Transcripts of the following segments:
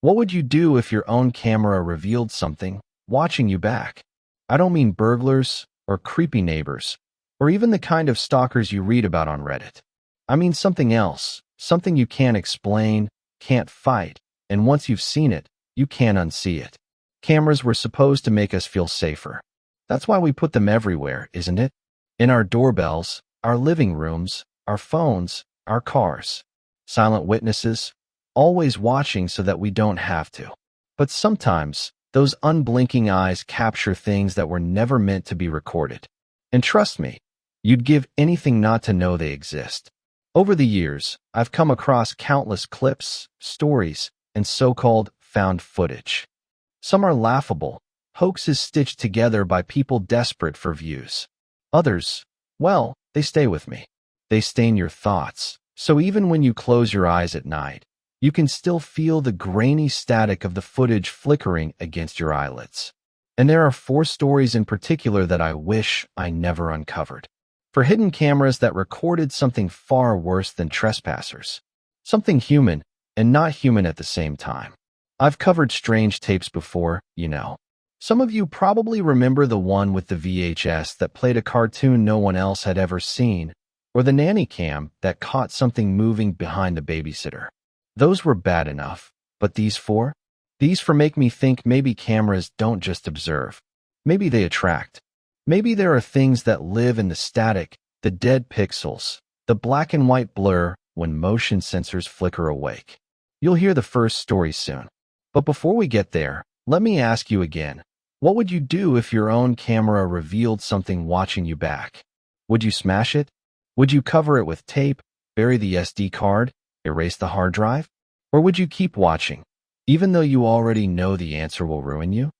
What would you do if your own camera revealed something watching you back? I don't mean burglars or creepy neighbors, or even the kind of stalkers you read about on Reddit. I mean something else, something you can't explain, can't fight, and once you've seen it, you can't unsee it. Cameras were supposed to make us feel safer. That's why we put them everywhere, isn't it? In our doorbells, our living rooms, our phones, our cars. Silent witnesses, always watching so that we don't have to. But sometimes, those unblinking eyes capture things that were never meant to be recorded. And trust me, you'd give anything not to know they exist. Over the years, I've come across countless clips, stories, and so-called found footage. Some are laughable, hoaxes stitched together by people desperate for views. Others, well, they stay with me. They stain your thoughts, so even when you close your eyes at night, you can still feel the grainy static of the footage flickering against your eyelids. And there are 4 stories in particular that I wish I never uncovered. For hidden cameras that recorded something far worse than trespassers. Something human and not human at the same time. I've covered strange tapes before, you know. Some of you probably remember the one with the VHS that played a cartoon no one else had ever seen, or the nanny cam that caught something moving behind the babysitter. Those were bad enough, but these 4? These 4 make me think maybe cameras don't just observe. Maybe they attract. Maybe there are things that live in the static, the dead pixels, the black and white blur when motion sensors flicker awake. You'll hear the first story soon. But before we get there, let me ask you again, what would you do if your own camera revealed something watching you back? Would you smash it? Would you cover it with tape, bury the SD card, erase the hard drive? Or would you keep watching, even though you already know the answer will ruin you?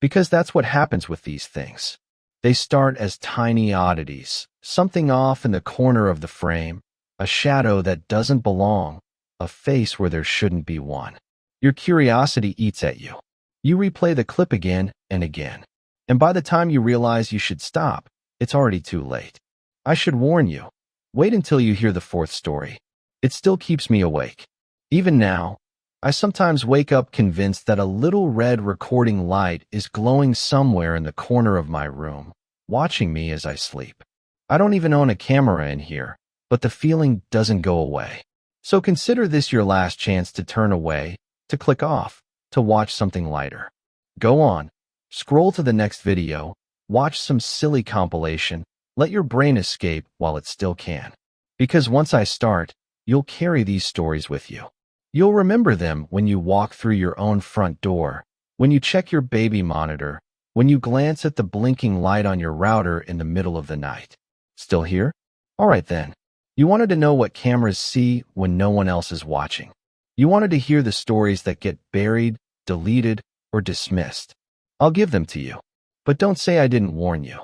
Because that's what happens with these things. They start as tiny oddities, something off in the corner of the frame, a shadow that doesn't belong, a face where there shouldn't be one. Your curiosity eats at you. You replay the clip again and again. And by the time you realize you should stop, it's already too late. I should warn you, wait until you hear the 4th story. It still keeps me awake. Even now, I sometimes wake up convinced that a little red recording light is glowing somewhere in the corner of my room, watching me as I sleep. I don't even own a camera in here, but the feeling doesn't go away. So consider this your last chance to turn away, to click off, to watch something lighter. Go on, scroll to the next video, watch some silly compilation, let your brain escape while it still can. Because once I start, you'll carry these stories with you. You'll remember them when you walk through your own front door, when you check your baby monitor, when you glance at the blinking light on your router in the middle of the night. Still here? All right then. You wanted to know what cameras see when no one else is watching. You wanted to hear the stories that get buried, deleted, or dismissed. I'll give them to you. But don't say I didn't warn you.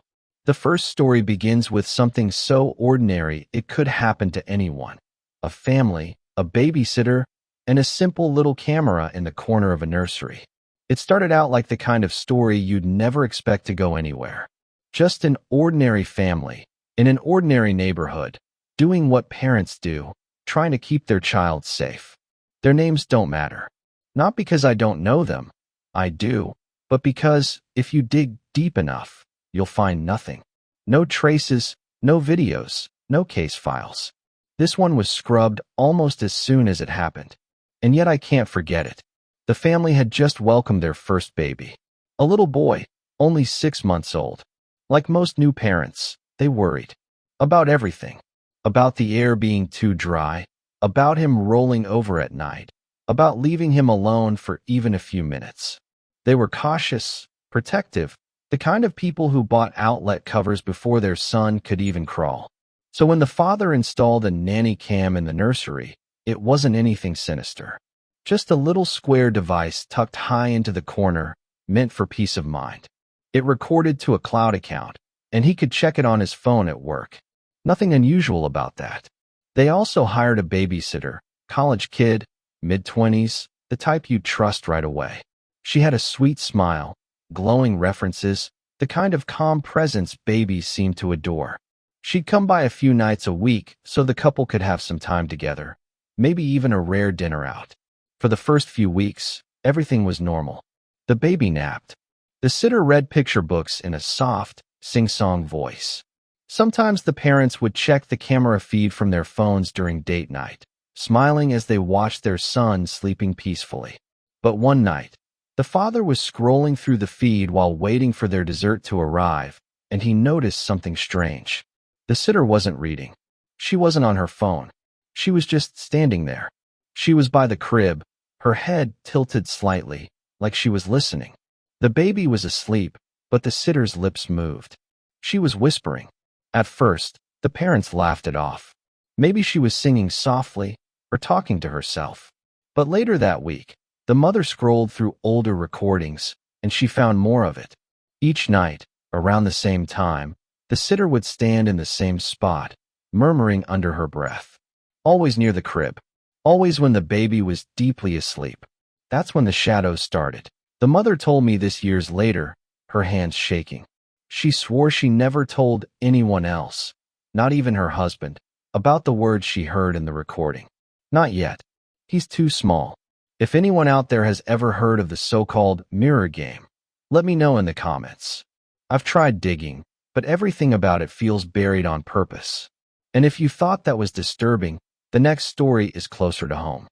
The first story begins with something so ordinary it could happen to anyone. A family, a babysitter, and a simple little camera in the corner of a nursery. It started out like the kind of story you'd never expect to go anywhere. Just an ordinary family, in an ordinary neighborhood, doing what parents do, trying to keep their child safe. Their names don't matter. Not because I don't know them, I do, but because if you dig deep enough, you'll find nothing. No traces, no videos, no case files. This one was scrubbed almost as soon as it happened. And yet I can't forget it. The family had just welcomed their first baby. A little boy, only 6 months old. Like most new parents, they worried. About everything. About the air being too dry. About him rolling over at night. About leaving him alone for even a few minutes. They were cautious, protective, the kind of people who bought outlet covers before their son could even crawl. So when the father installed a nanny cam in the nursery, it wasn't anything sinister. Just a little square device tucked high into the corner, meant for peace of mind. It recorded to a cloud account, and he could check it on his phone at work. Nothing unusual about that. They also hired a babysitter, college kid, mid-20s, the type you'd trust right away. She had a sweet smile, glowing references, the kind of calm presence babies seem to adore. She'd come by a few nights a week so the couple could have some time together, maybe even a rare dinner out. For the first few weeks, Everything was normal. The baby napped. The sitter read picture books in a soft, sing-song voice. Sometimes the parents would check the camera feed from their phones during date night, smiling as they watched their son sleeping peacefully. But one night, the father was scrolling through the feed while waiting for their dessert to arrive, and he noticed something strange. The sitter wasn't reading. She wasn't on her phone. She was just standing there. She was by the crib, her head tilted slightly, like she was listening. The baby was asleep, but the sitter's lips moved. She was whispering. At first, the parents laughed it off. Maybe she was singing softly or talking to herself. But later that week, the mother scrolled through older recordings, and she found more of it. Each night, around the same time, the sitter would stand in the same spot, murmuring under her breath. Always near the crib. Always when the baby was deeply asleep. That's when the shadows started. The mother told me this years later, her hands shaking. She swore she never told anyone else, not even her husband, about the words she heard in the recording. Not yet. He's too small. If anyone out there has ever heard of the so-called mirror game, let me know in the comments. I've tried digging, but everything about it feels buried on purpose. And if you thought that was disturbing, the next story is closer to home.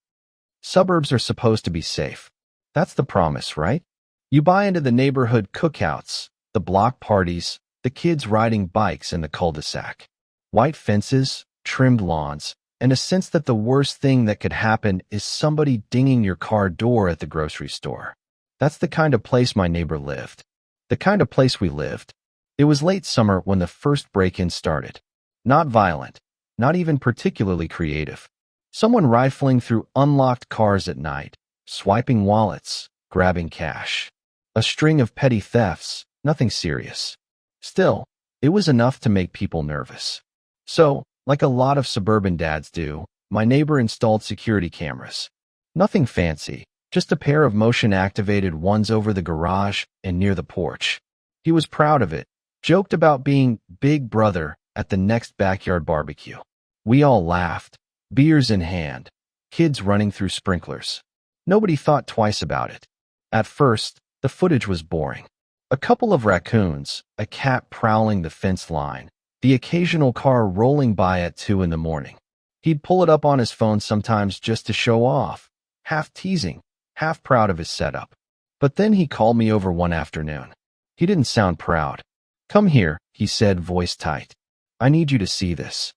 Suburbs are supposed to be safe. That's the promise, right? You buy into the neighborhood cookouts, the block parties, the kids riding bikes in the cul-de-sac. White fences, trimmed lawns, and a sense that the worst thing that could happen is somebody dinging your car door at the grocery store. That's the kind of place my neighbor lived. The kind of place we lived. It was late summer when the first break-in started. Not violent, not even particularly creative. Someone rifling through unlocked cars at night, swiping wallets, grabbing cash. A string of petty thefts, nothing serious. Still, it was enough to make people nervous. So, like a lot of suburban dads do, my neighbor installed security cameras. Nothing fancy, just a pair of motion-activated ones over the garage and near the porch. He was proud of it, joked about being big brother at the next backyard barbecue. We all laughed, beers in hand, kids running through sprinklers. Nobody thought twice about it. At first, the footage was boring. A couple of raccoons, a cat prowling the fence line, the occasional car rolling by at 2 in the morning. He'd pull it up on his phone sometimes just to show off, half teasing, half proud of his setup. But then he called me over one afternoon. He didn't sound proud. "Come here," he said, voice tight. "I need you to see this."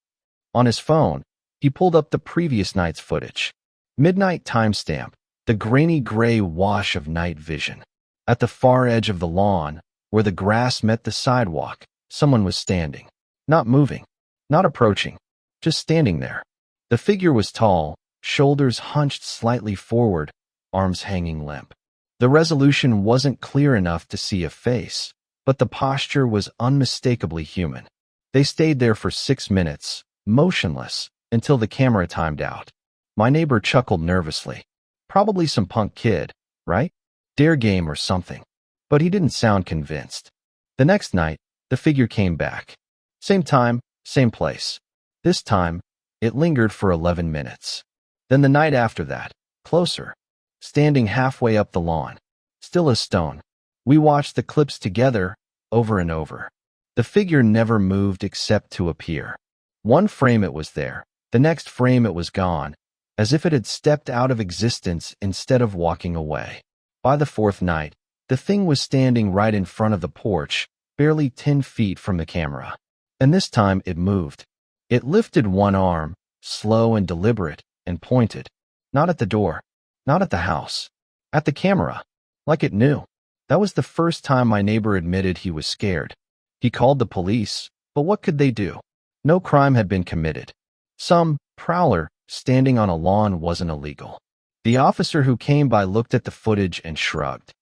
On his phone, he pulled up the previous night's footage. Midnight timestamp, the grainy gray wash of night vision. At the far edge of the lawn, where the grass met the sidewalk, someone was standing. Not moving, not approaching, just standing there. The figure was tall, shoulders hunched slightly forward, arms hanging limp. The resolution wasn't clear enough to see a face, but the posture was unmistakably human. They stayed there for 6 minutes, motionless, until the camera timed out. My neighbor chuckled nervously. Probably some punk kid, right? Dare game or something. But he didn't sound convinced. The next night, the figure came back. Same time, same place. This time, it lingered for 11 minutes. Then the night after that, closer, standing halfway up the lawn, still as stone. We watched the clips together, over and over. The figure never moved except to appear. One frame it was there, the next frame it was gone, as if it had stepped out of existence instead of walking away. By the 4th night, the thing was standing right in front of the porch, barely 10 feet from the camera. And this time it moved. It lifted one arm, slow and deliberate, and pointed. Not at the door, not at the house, at the camera, like it knew. That was the first time my neighbor admitted he was scared. He called the police, but what could they do? No crime had been committed. Some prowler standing on a lawn wasn't illegal. The officer who came by looked at the footage and shrugged.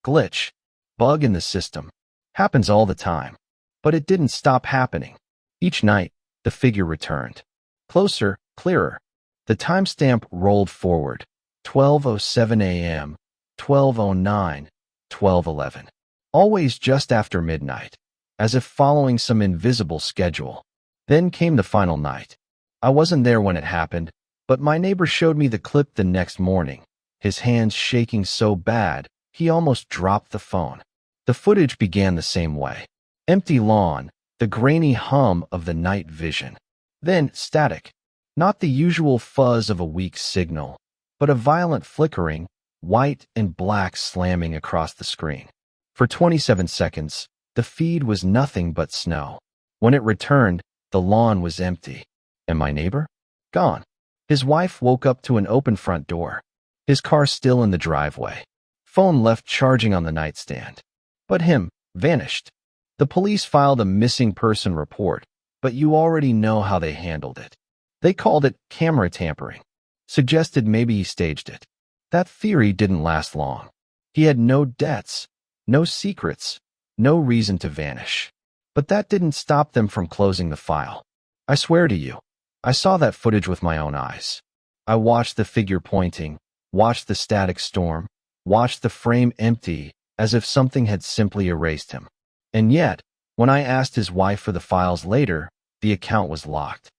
Glitch. Bug in the system. Happens all the time. But it didn't stop happening. Each night, the figure returned. Closer, clearer. The timestamp rolled forward. 12:07 a.m., 12:09, 12:11. Always just after midnight, as if following some invisible schedule. Then came the final night. I wasn't there when it happened, but my neighbor showed me the clip the next morning. his hands shaking so bad he almost dropped the phone. The footage began the same way. Empty lawn, the grainy hum of the night vision. Then static. Not the usual fuzz of a weak signal, but a violent flickering, white and black slamming across the screen. For 27 seconds, the feed was nothing but snow. When it returned, the lawn was empty. And my neighbor? Gone. His wife woke up to an open front door. His car still in the driveway. Phone left charging on the nightstand. But him, vanished. The police filed a missing person report, but you already know how they handled it. They called it camera tampering. Suggested maybe he staged it. That theory didn't last long. He had no debts, no secrets, no reason to vanish. But that didn't stop them from closing the file. I swear to you, I saw that footage with my own eyes. I watched the figure pointing, watched the static storm, watched the frame empty as if something had simply erased him. And yet, when I asked his wife for the files later, the account was locked.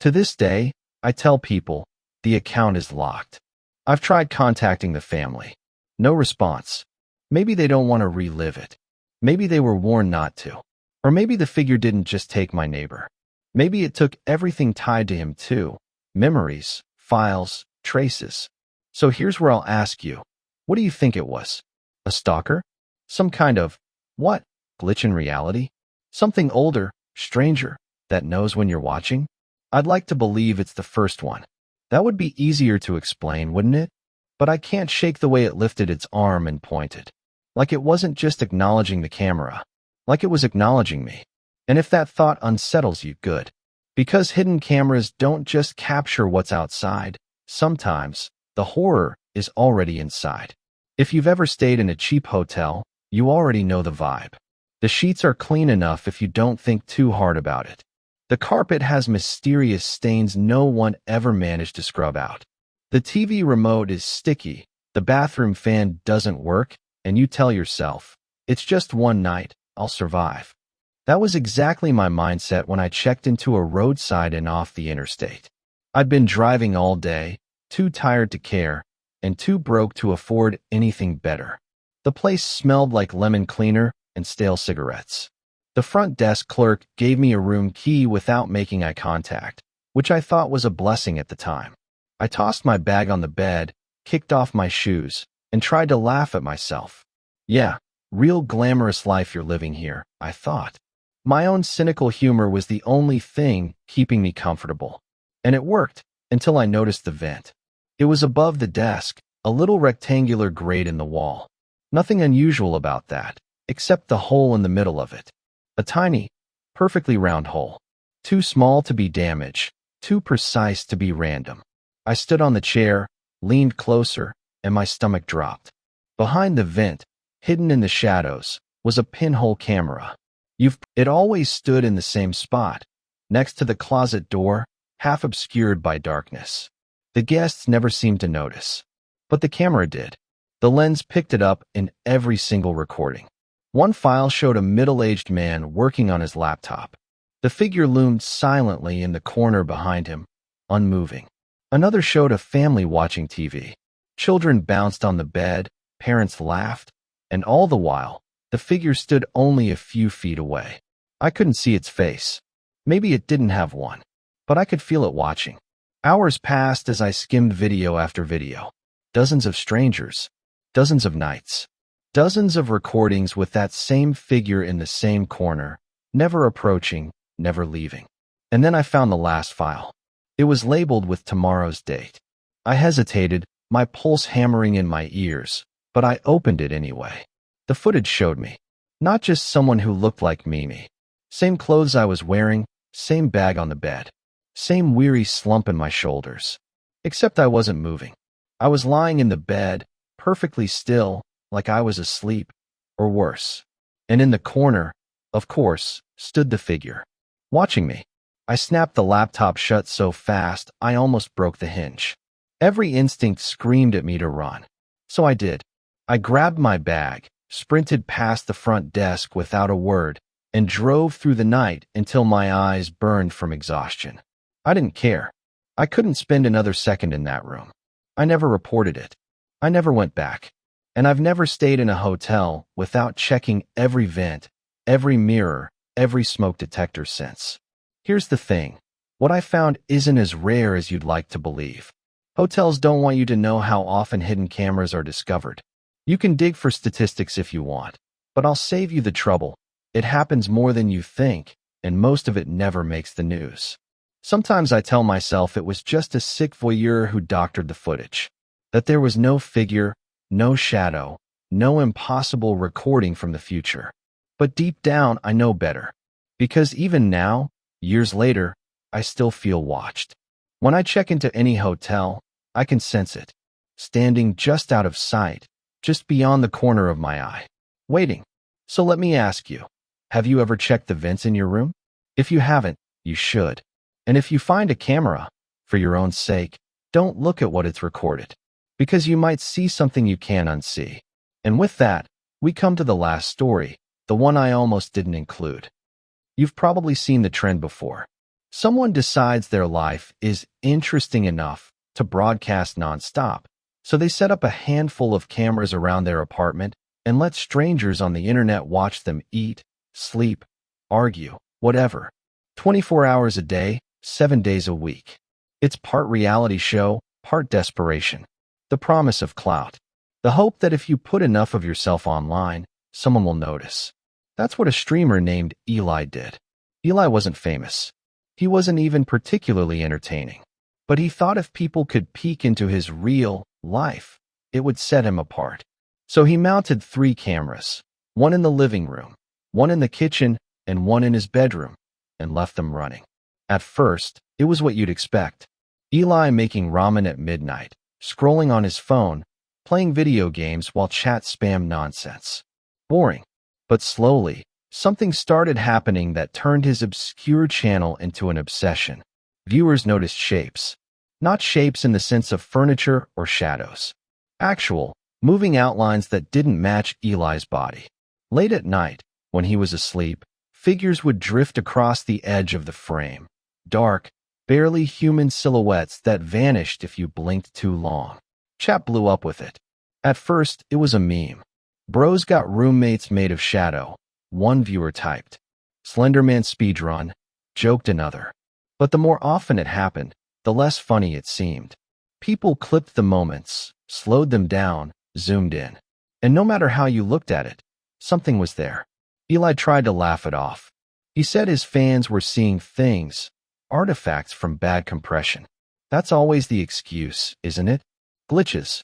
To this day, I tell people, the account is locked. I've tried contacting the family. No response. Maybe they don't want to relive it. Maybe they were warned not to. Or maybe the figure didn't just take my neighbor. Maybe it took everything tied to him too. Memories, files, traces. So here's where I'll ask you, what do you think it was? A stalker? Some kind of, what? Glitch in reality? Something older, stranger, that knows when you're watching? I'd like to believe it's the first one. That would be easier to explain, wouldn't it? But I can't shake the way it lifted its arm and pointed. Like it wasn't just acknowledging the camera. Like it was acknowledging me. And if that thought unsettles you, good. Because hidden cameras don't just capture what's outside. Sometimes, the horror is already inside. If you've ever stayed in a cheap hotel, you already know the vibe. The sheets are clean enough if you don't think too hard about it. The carpet has mysterious stains no one ever managed to scrub out. The TV remote is sticky, the bathroom fan doesn't work, and you tell yourself, it's just one night, I'll survive. That was exactly my mindset when I checked into a roadside and off the interstate. I'd been driving all day, too tired to care, and too broke to afford anything better. The place smelled like lemon cleaner and stale cigarettes. The front desk clerk gave me a room key without making eye contact, which I thought was a blessing at the time. I tossed my bag on the bed, kicked off my shoes, and tried to laugh at myself. Yeah, real glamorous life you're living here, I thought. My own cynical humor was the only thing keeping me comfortable. And it worked, until I noticed the vent. It was above the desk, a little rectangular grate in the wall. Nothing unusual about that, except the hole in the middle of it. A tiny, perfectly round hole. Too small to be damage, too precise to be random. I stood on the chair, leaned closer, and my stomach dropped. Behind the vent, hidden in the shadows, was a pinhole camera. It always stood in the same spot, next to the closet door, half obscured by darkness. The guests never seemed to notice. But the camera did. The lens picked it up in every single recording. One file showed a middle-aged man working on his laptop. The figure loomed silently in the corner behind him, unmoving. Another showed a family watching TV. Children bounced on the bed, parents laughed, and all the while, the figure stood only a few feet away. I couldn't see its face. Maybe it didn't have one, but I could feel it watching. Hours passed as I skimmed video after video. Dozens of strangers, dozens of nights, dozens of recordings with that same figure in the same corner, never approaching, never leaving. And then I found the last file. It was labeled with tomorrow's date. I hesitated, my pulse hammering in my ears, but I opened it anyway. The footage showed me, not just someone who looked like Mimi. Same clothes I was wearing, same bag on the bed, same weary slump in my shoulders. Except I wasn't moving. I was lying in the bed, perfectly still, like I was asleep, or worse. And in the corner, of course, stood the figure, watching me. I snapped the laptop shut so fast I almost broke the hinge. Every instinct screamed at me to run. So I did. I grabbed my bag, sprinted past the front desk without a word, and drove through the night until my eyes burned from exhaustion. I didn't care. I couldn't spend another second in that room. I never reported it. I never went back. And I've never stayed in a hotel without checking every vent, every mirror, every smoke detector since. Here's the thing. What I found isn't as rare as you'd like to believe. Hotels don't want you to know how often hidden cameras are discovered. You can dig for statistics if you want, but I'll save you the trouble. It happens more than you think, and most of it never makes the news. Sometimes I tell myself it was just a sick voyeur who doctored the footage, that there was no figure, no shadow, no impossible recording from the future. But deep down, I know better. Because even now, years later, I still feel watched. When I check into any hotel, I can sense it, standing just out of sight, just beyond the corner of my eye, waiting. So let me ask you, have you ever checked the vents in your room? If you haven't, you should. And if you find a camera, for your own sake, don't look at what it's recorded, because you might see something you can't unsee. And with that, we come to the last story, the one I almost didn't include. You've probably seen the trend before. Someone decides their life is interesting enough to broadcast nonstop, so they set up a handful of cameras around their apartment and let strangers on the internet watch them eat, sleep, argue, whatever. 24 hours a day, 7 days a week. It's part reality show, part desperation. The promise of clout. The hope that if you put enough of yourself online, someone will notice. That's what a streamer named Eli did. Eli wasn't famous. He wasn't even particularly entertaining. But he thought if people could peek into his real life, it would set him apart. So he mounted 3 cameras, one in the living room, one in the kitchen, and one in his bedroom, and left them running. At first, it was what you'd expect. Eli making ramen at midnight, scrolling on his phone, playing video games while chat spam nonsense. Boring. But slowly, something started happening that turned his obscure channel into an obsession. Viewers noticed shapes. Not shapes in the sense of furniture or shadows. Actual, moving outlines that didn't match Eli's body. Late at night, when he was asleep, figures would drift across the edge of the frame. Dark, barely human silhouettes that vanished if you blinked too long. Chat blew up with it. At first, it was a meme. Bros got roommates made of shadow. One viewer typed. Slenderman speedrun, joked another. But the more often it happened, the less funny it seemed. People clipped the moments, slowed them down, zoomed in. And no matter how you looked at it, something was there. Eli tried to laugh it off. He said his fans were seeing things, artifacts from bad compression. That's always the excuse, isn't it? Glitches.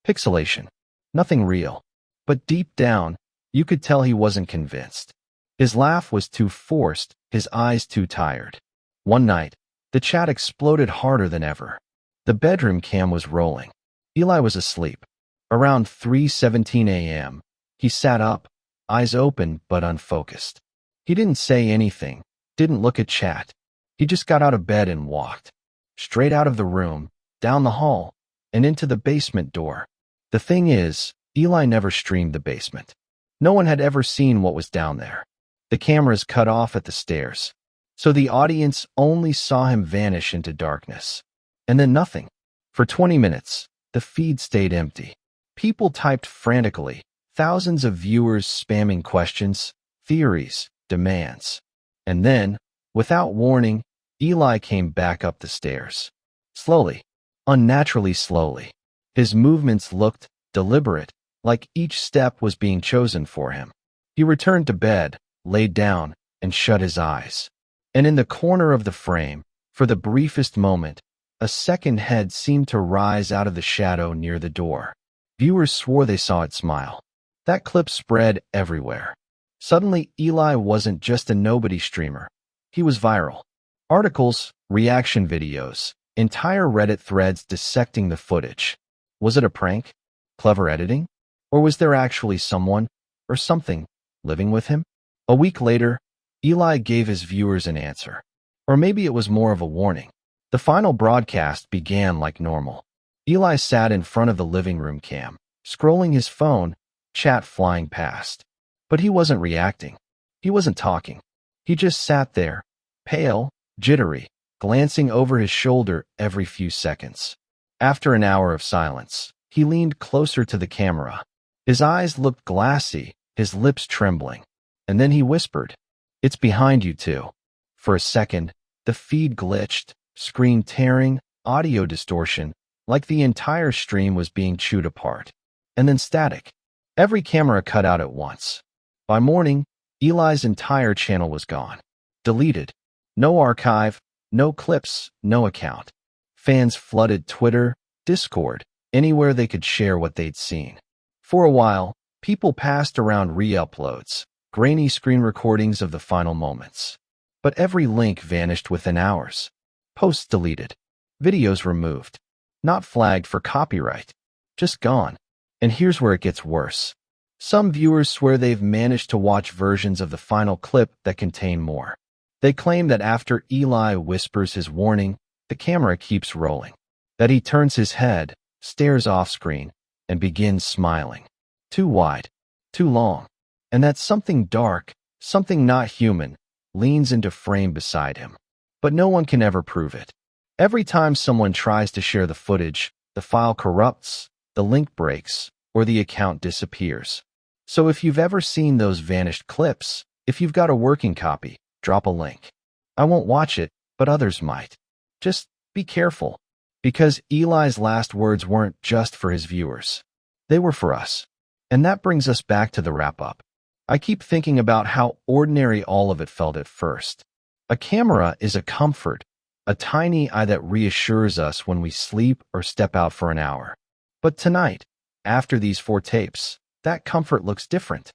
Pixelation. Nothing real. But deep down, you could tell he wasn't convinced. His laugh was too forced, his eyes too tired. One night, the chat exploded harder than ever. The bedroom cam was rolling. Eli was asleep. Around 3:17 a.m., he sat up, eyes open but unfocused. He didn't say anything, didn't look at chat. He just got out of bed and walked. Straight out of the room, down the hall, and into the basement door. The thing is, Eli never streamed the basement. No one had ever seen what was down there. The cameras cut off at the stairs. So the audience only saw him vanish into darkness. And then nothing. For 20 minutes, the feed stayed empty. People typed frantically, thousands of viewers spamming questions, theories, demands. And then, without warning, Eli came back up the stairs. Slowly, unnaturally slowly. His movements looked deliberate, like each step was being chosen for him. He returned to bed, laid down, and shut his eyes. And in the corner of the frame, for the briefest moment, a second head seemed to rise out of the shadow near the door. Viewers swore they saw it smile. That clip spread everywhere. Suddenly, Eli wasn't just a nobody streamer. He was viral. Articles, reaction videos, entire Reddit threads dissecting the footage. Was it a prank? Clever editing? Or was there actually someone, or something, living with him? A week later, Eli gave his viewers an answer. Or maybe it was more of a warning. The final broadcast began like normal. Eli sat in front of the living room cam, scrolling his phone, chat flying past. But he wasn't reacting. He wasn't talking. He just sat there, pale, jittery, glancing over his shoulder every few seconds. After an hour of silence, He leaned closer to the camera. His eyes looked glassy, his lips trembling. And then he whispered, "It's behind you too." For a second, the feed glitched, screen tearing, audio distortion, like the entire stream was being chewed apart. And then static. Every camera cut out at once. By morning, Eli's entire channel was gone. Deleted. No archive, no clips, no account. Fans flooded Twitter, Discord, anywhere they could share what they'd seen. For a while, people passed around re-uploads, grainy screen recordings of the final moments. But every link vanished within hours. Posts deleted. Videos removed. Not flagged for copyright. Just gone. And here's where it gets worse. Some viewers swear they've managed to watch versions of the final clip that contain more. They claim that after Eli whispers his warning, the camera keeps rolling. That he turns his head, stares off-screen, and begins smiling. Too wide. Too long. And that something dark, something not human, leans into frame beside him. But no one can ever prove it. Every time someone tries to share the footage, the file corrupts, the link breaks, or the account disappears. So if you've ever seen those vanished clips, if you've got a working copy, drop a link. I won't watch it, but others might. Just be careful, because Eli's last words weren't just for his viewers. They were for us. And that brings us back to the wrap-up. I keep thinking about how ordinary all of it felt at first. A camera is a comfort, a tiny eye that reassures us when we sleep or step out for an hour. But tonight, after these 4 tapes, that comfort looks different.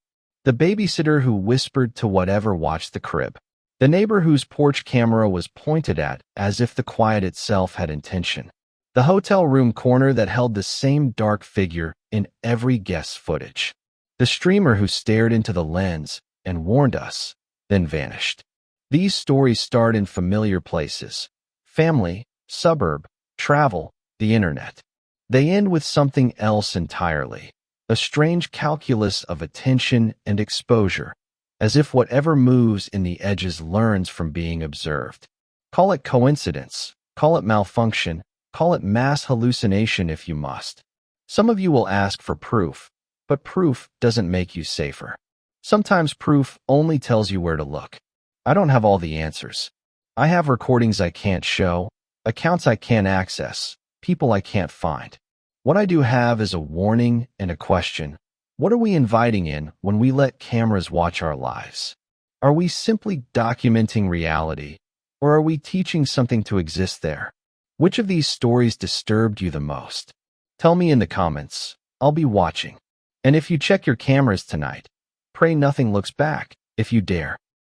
The babysitter who whispered to whatever watched the crib. The neighbor whose porch camera was pointed at as if the quiet itself had intention. The hotel room corner that held the same dark figure in every guest's footage. The streamer who stared into the lens and warned us, then vanished. These stories start in familiar places. Family, suburb, travel, the internet. They end with something else entirely. A strange calculus of attention and exposure, as if whatever moves in the edges learns from being observed. Call it coincidence, call it malfunction, call it mass hallucination if you must. Some of you will ask for proof, but proof doesn't make you safer. Sometimes proof only tells you where to look. I don't have all the answers. I have recordings I can't show, accounts I can't access, people I can't find. What I do have is a warning and a question. What are we inviting in when we let cameras watch our lives? Are we simply documenting reality, or are we teaching something to exist there? Which of these stories disturbed you the most? Tell me in the comments. I'll be watching. And if you check your cameras tonight, pray nothing looks back, if you dare.